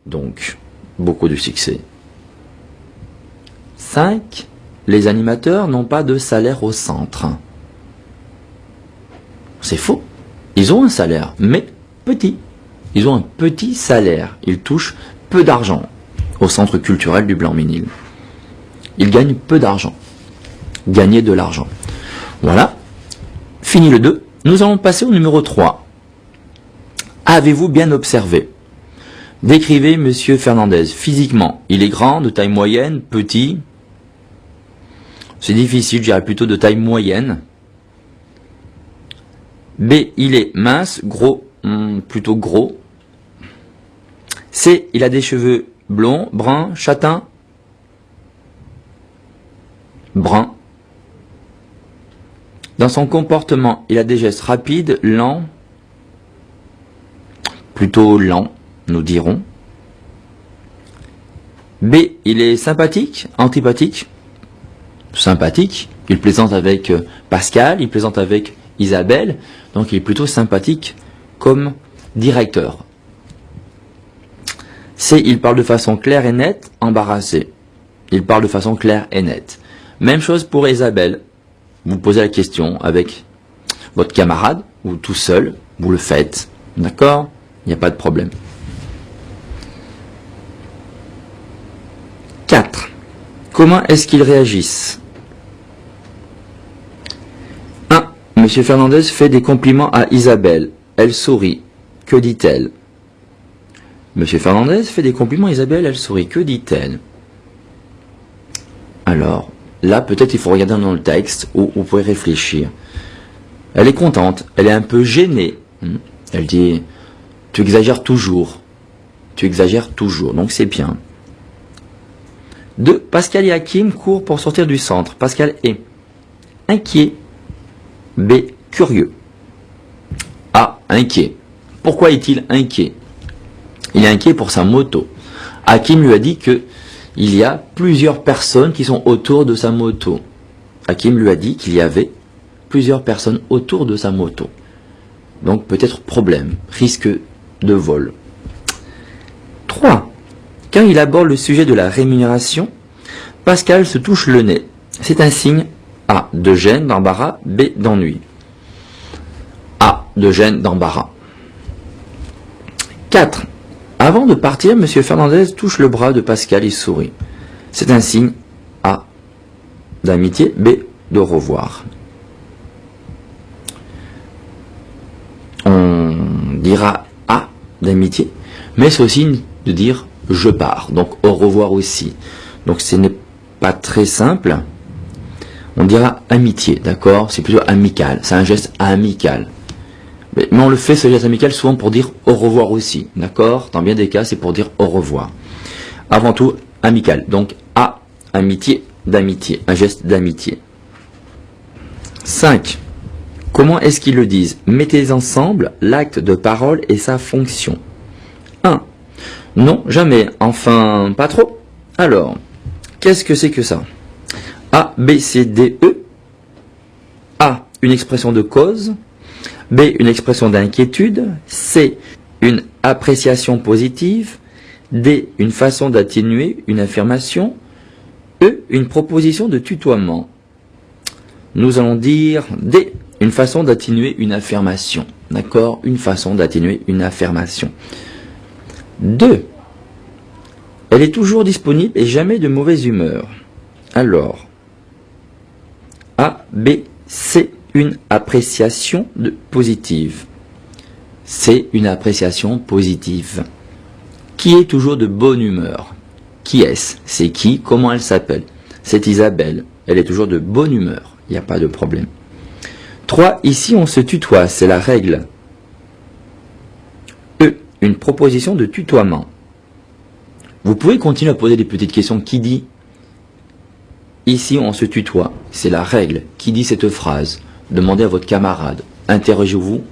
Donc, beaucoup de succès. 5. Les animateurs n'ont pas de salaire au centre. C'est faux. Ils ont un salaire, mais petit. Ils ont un petit salaire. Ils touchent peu d'argent au centre culturel du Blanc-Ménil. Ils gagnent peu d'argent. Gagner de l'argent. Voilà. Fini le 2. Nous allons passer au numéro 3. Avez-vous bien observé? Décrivez Monsieur Fernandez. Physiquement, il est grand, de taille moyenne, petit. C'est difficile, je dirais plutôt de taille moyenne. B, il est mince, gros, plutôt gros. C, il a des cheveux blonds, bruns, châtains. Brun. Dans son comportement, il a des gestes rapides, lents. Plutôt lents, nous dirons. B, il est sympathique, antipathique. Sympathique, il plaisante avec Pascal, il plaisante avec Isabelle, donc il est plutôt sympathique comme directeur. C, il parle de façon claire et nette, embarrassé. Il parle de façon claire et nette. Même chose pour Isabelle. Vous posez la question avec votre camarade ou tout seul, vous le faites. D'accord? Il n'y a pas de problème. 4. Comment est-ce qu'ils réagissent? 1. Monsieur Fernandez fait des compliments à Isabelle. Elle sourit. Que dit-elle? Monsieur Fernandez fait des compliments à Isabelle. Elle sourit. Que dit-elle? Alors, là, peut-être il faut regarder dans le texte où vous pouvez réfléchir. Elle est contente. Elle est un peu gênée. Elle dit... Tu exagères toujours. Tu exagères toujours. Donc c'est bien. 2. Pascal et Hakim courent pour sortir du centre. Pascal est inquiet. B. Curieux. A. Inquiet. Pourquoi est-il inquiet? Il est inquiet pour sa moto. Hakim lui a dit que il y a plusieurs personnes qui sont autour de sa moto. Hakim lui a dit qu'il y avait plusieurs personnes autour de sa moto. Donc peut-être problème, risque de vol. 3. Quand il aborde le sujet de la rémunération, Pascal se touche le nez. C'est un signe A. De gêne, d'embarras, B. D'ennui. A. De gêne, d'embarras. 4. Avant de partir, M. Fernandez touche le bras de Pascal et sourit. C'est un signe A. D'amitié, B. De revoir. On dira A. D'amitié, mais c'est aussi de dire je pars, donc au revoir aussi. Donc ce n'est pas très simple. On dira amitié, d'accord? C'est plutôt amical, c'est un geste amical. Mais on le fait, ce geste amical, souvent pour dire au revoir aussi, d'accord? Dans bien des cas, c'est pour dire au revoir. Avant tout, amical. Donc A, amitié, d'amitié, un geste d'amitié. 5. Comment est-ce qu'ils le disent? Mettez ensemble l'acte de parole et sa fonction. 1. Non, jamais. Enfin, pas trop. Alors, qu'est-ce que c'est que ça? A, B, C, D, E. A, une expression de cause. B, une expression d'inquiétude. C, une appréciation positive. D, une façon d'atténuer une affirmation. E, une proposition de tutoiement. Nous allons dire D, une façon d'atténuer une affirmation. D'accord? Une façon d'atténuer une affirmation. 2. Elle est toujours disponible et jamais de mauvaise humeur. Alors, A, B, C, une appréciation positive. C'est une appréciation positive. Qui est toujours de bonne humeur? Qui est-ce? C'est qui? Comment elle s'appelle? C'est Isabelle. Elle est toujours de bonne humeur. Il n'y a pas de problème. 3. Ici, on se tutoie. C'est la règle. E. Une proposition de tutoiement. Vous pouvez continuer à poser des petites questions. Qui dit? Ici, on se tutoie. C'est la règle. Qui dit cette phrase? Demandez à votre camarade. Interrogez-vous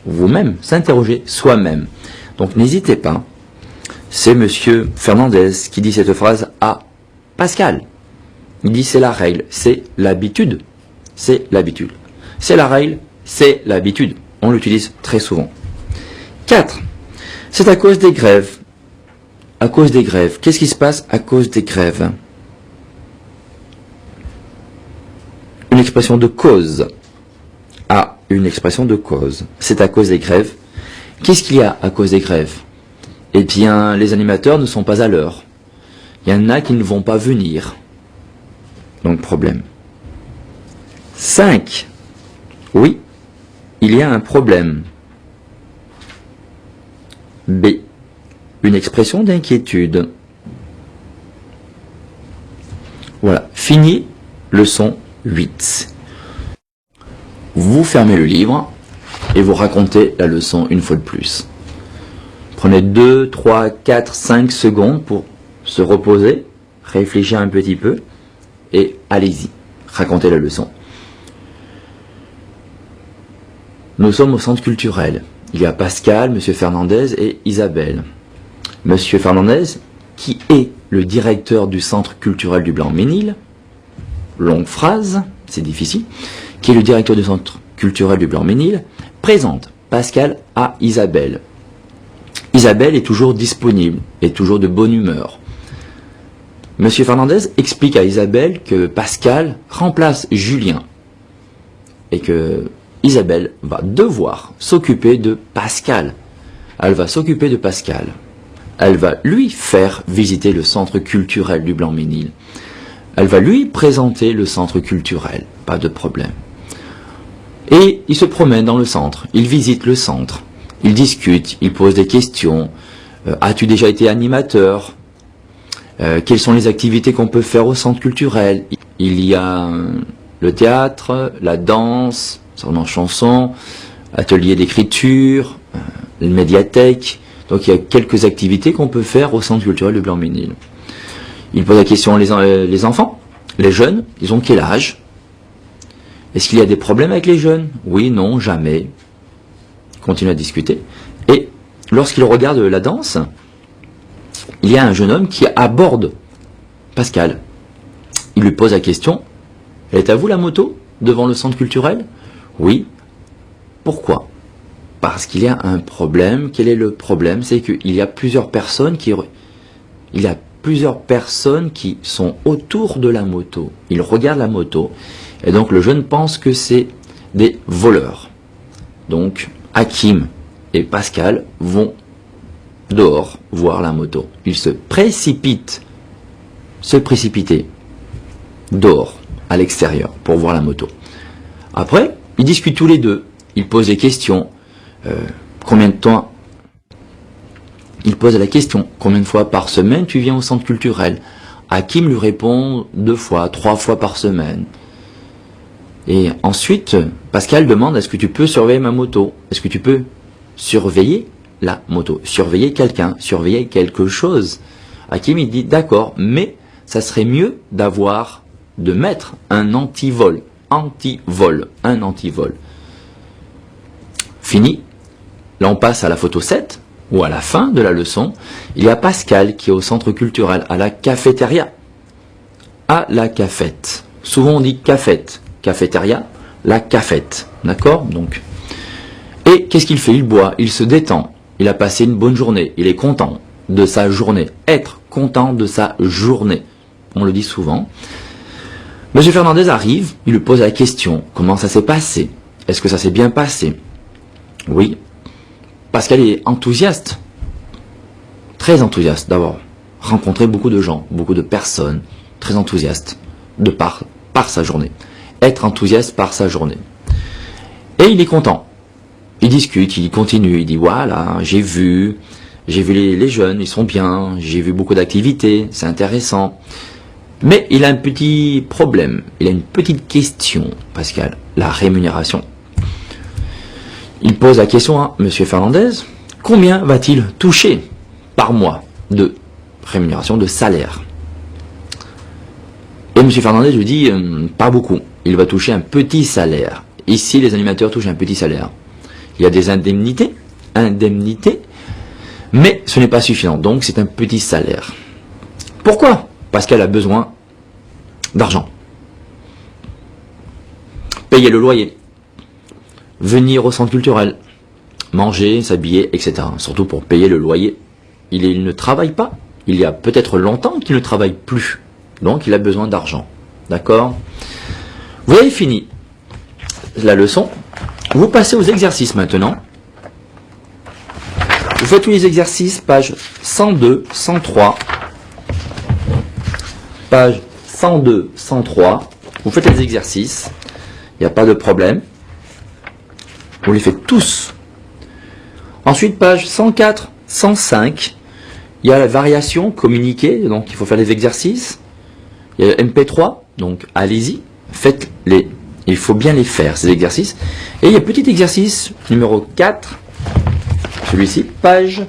vous-même. S'interroger soi-même. Donc, n'hésitez pas. C'est Monsieur Fernandez qui dit cette phrase à Pascal. Il dit c'est la règle. C'est l'habitude. C'est l'habitude. C'est la règle. C'est l'habitude. On l'utilise très souvent. 4. C'est à cause des grèves. à cause des grèves. Qu'est-ce qui se passe à cause des grèves? Une expression de cause. Ah, une expression de cause. C'est à cause des grèves. Qu'est-ce qu'il y a à cause des grèves? Eh bien, les animateurs ne sont pas à l'heure. Il y en a qui ne vont pas venir. Donc, problème. 5. Oui, il y a un problème. B. Une expression d'inquiétude. Voilà, fini leçon 8. Vous fermez le livre et vous racontez la leçon une fois de plus. Prenez 2, 3, 4, 5 secondes pour se reposer, réfléchir un petit peu et allez-y, racontez la leçon. Nous sommes au centre culturel. Il y a Pascal, Monsieur Fernandez et Isabelle. Monsieur Fernandez, qui est le directeur du centre culturel du Blanc-Ménil, longue phrase, c'est difficile, qui est le directeur du centre culturel du Blanc-Ménil, présente Pascal à Isabelle. Isabelle est toujours disponible, est toujours de bonne humeur. Monsieur Fernandez explique à Isabelle que Pascal remplace Julien et que Isabelle va devoir s'occuper de Pascal. Elle va s'occuper de Pascal. Elle va lui faire visiter le centre culturel du Blanc-Ménil. Elle va lui présenter le centre culturel, pas de problème. Et il se promène dans le centre, il visite le centre, il discute, il pose des questions. As-tu déjà été animateur? Quelles sont les activités qu'on peut faire au centre culturel? Il y a le théâtre, la danse, en chanson, atelier d'écriture, une médiathèque. Donc il y a quelques activités qu'on peut faire au centre culturel de Blanc-Ménil. Il pose la question les enfants, les jeunes, ils ont quel âge? Est-ce qu'il y a des problèmes avec les jeunes? Oui, non, jamais. Il continue à discuter. Et lorsqu'il regarde la danse, il y a un jeune homme qui aborde Pascal. Il lui pose la question, elle est à vous la moto devant le centre culturel? Oui. Pourquoi? Parce qu'il y a un problème. Quel est le problème? C'est qu'il y a plusieurs personnes qui sont autour de la moto. Ils regardent la moto. Et donc le jeune pense que c'est des voleurs. Donc Hakim et Pascal vont dehors voir la moto. Ils se précipiter dehors, à l'extérieur, pour voir la moto. Après, ils discutent tous les deux. Ils posent des questions. Combien de temps? Il pose la question, combien de fois par semaine tu viens au centre culturel? Hakim lui répond 2 fois, 3 fois par semaine. Et ensuite, Pascal demande, est-ce que tu peux surveiller ma moto? Est-ce que tu peux surveiller la moto? Surveiller quelqu'un, surveiller quelque chose. Hakim, il dit, d'accord, mais ça serait mieux de mettre un antivol. Un antivol. Fini. Là, on passe à la photo 7, ou à la fin de la leçon. Il y a Pascal qui est au centre culturel, à la cafétéria. À la cafette. Souvent, on dit cafette. Cafétéria, la cafette. D'accord? Donc. Et qu'est-ce qu'il fait? Il boit, il se détend. Il a passé une bonne journée. Il est content de sa journée. Être content de sa journée. On le dit souvent. Monsieur Fernandez arrive, il lui pose la question. Comment ça s'est passé? Est-ce que ça s'est bien passé? Oui. Pascal est enthousiaste. Très enthousiaste d'avoir rencontré beaucoup de gens, beaucoup de personnes. Très enthousiaste par sa journée. Être enthousiaste par sa journée. Et il est content. Il discute, il continue, il dit voilà, j'ai vu les jeunes, ils sont bien, j'ai vu beaucoup d'activités, c'est intéressant. Mais il a un petit problème, il a une petite question, Pascal, la rémunération. Il pose la question à M. Fernandez, combien va-t-il toucher par mois de rémunération, de salaire? Et M. Fernandez lui dit, pas beaucoup, il va toucher un petit salaire. Ici, les animateurs touchent un petit salaire. Il y a des indemnités, mais ce n'est pas suffisant, donc c'est un petit salaire. Pourquoi? Parce qu'elle a besoin d'argent. Payer le loyer, venir au centre culturel, manger, s'habiller, etc. Surtout pour payer le loyer. Il ne travaille pas, il y a peut-être longtemps qu'il ne travaille plus. Donc il a besoin d'argent. D'accord? Vous avez fini la leçon. Vous passez aux exercices maintenant. Vous faites tous les exercices, page 102, 103. Page 102, 103. Vous faites les exercices. Il n'y a pas de problème. Vous les faites tous. Ensuite, page 104, 105. Il y a la variation communiquée, donc il faut faire les exercices. Il y a le MP3, donc allez-y, faites-les. Il faut bien les faire, ces exercices. Et il y a petit exercice numéro 4, celui-ci, page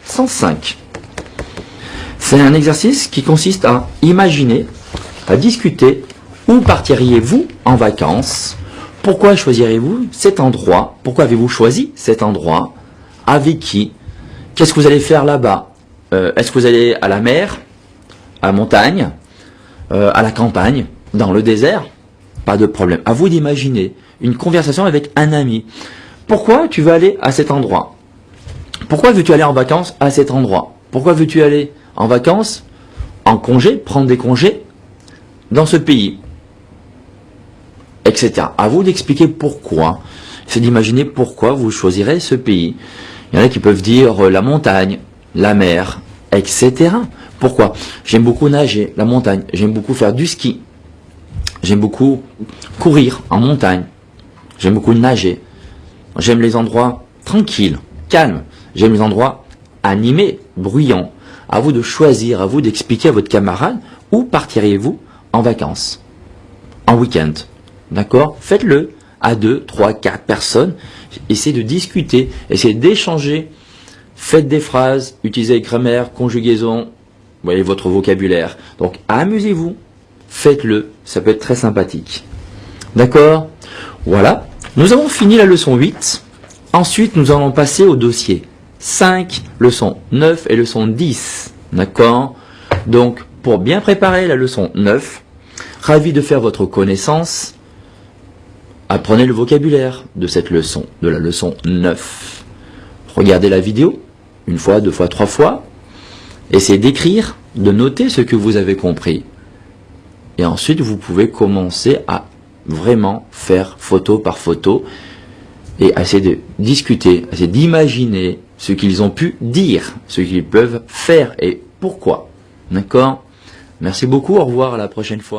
105. C'est un exercice qui consiste à imaginer, à discuter, où partiriez-vous en vacances? Pourquoi choisirez-vous cet endroit? Pourquoi avez-vous choisi cet endroit? Avec qui? Qu'est-ce que vous allez faire là-bas? Est-ce que vous allez à la mer, à la montagne, à la campagne, dans le désert? Pas de problème. À vous d'imaginer une conversation avec un ami. Pourquoi tu veux aller à cet endroit? Pourquoi veux-tu aller en vacances à cet endroit? Pourquoi veux-tu aller en vacances, en congé, prendre des congés dans ce pays? Etc. À vous d'expliquer pourquoi. C'est d'imaginer pourquoi vous choisirez ce pays. Il y en a qui peuvent dire la montagne, la mer, etc. Pourquoi? J'aime beaucoup nager, la montagne. J'aime beaucoup faire du ski. J'aime beaucoup courir en montagne. J'aime beaucoup nager. J'aime les endroits tranquilles, calmes. J'aime les endroits animés, bruyants. À vous de choisir, à vous d'expliquer à votre camarade où partiriez-vous en vacances, en week-end. D'accord? Faites-le à 2, 3, 4 personnes. Essayez de discuter, essayez d'échanger. Faites des phrases, utilisez grammaire, conjugaison, vous voyez votre vocabulaire. Donc amusez-vous, faites-le, ça peut être très sympathique. D'accord? Voilà, nous avons fini la leçon 8. Ensuite, nous allons passer au dossier 5, leçon 9 et leçon 10. D'accord? Donc, pour bien préparer la leçon 9, ravi de faire votre connaissance, apprenez le vocabulaire de cette leçon, de la leçon 9. Regardez la vidéo, une fois, 2 fois, 3 fois. Essayez d'écrire, de noter ce que vous avez compris. Et ensuite, vous pouvez commencer à vraiment faire photo par photo et essayer de discuter, essayer d'imaginer ce qu'ils ont pu dire, ce qu'ils peuvent faire et pourquoi. D'accord? Merci beaucoup, au revoir, à la prochaine fois.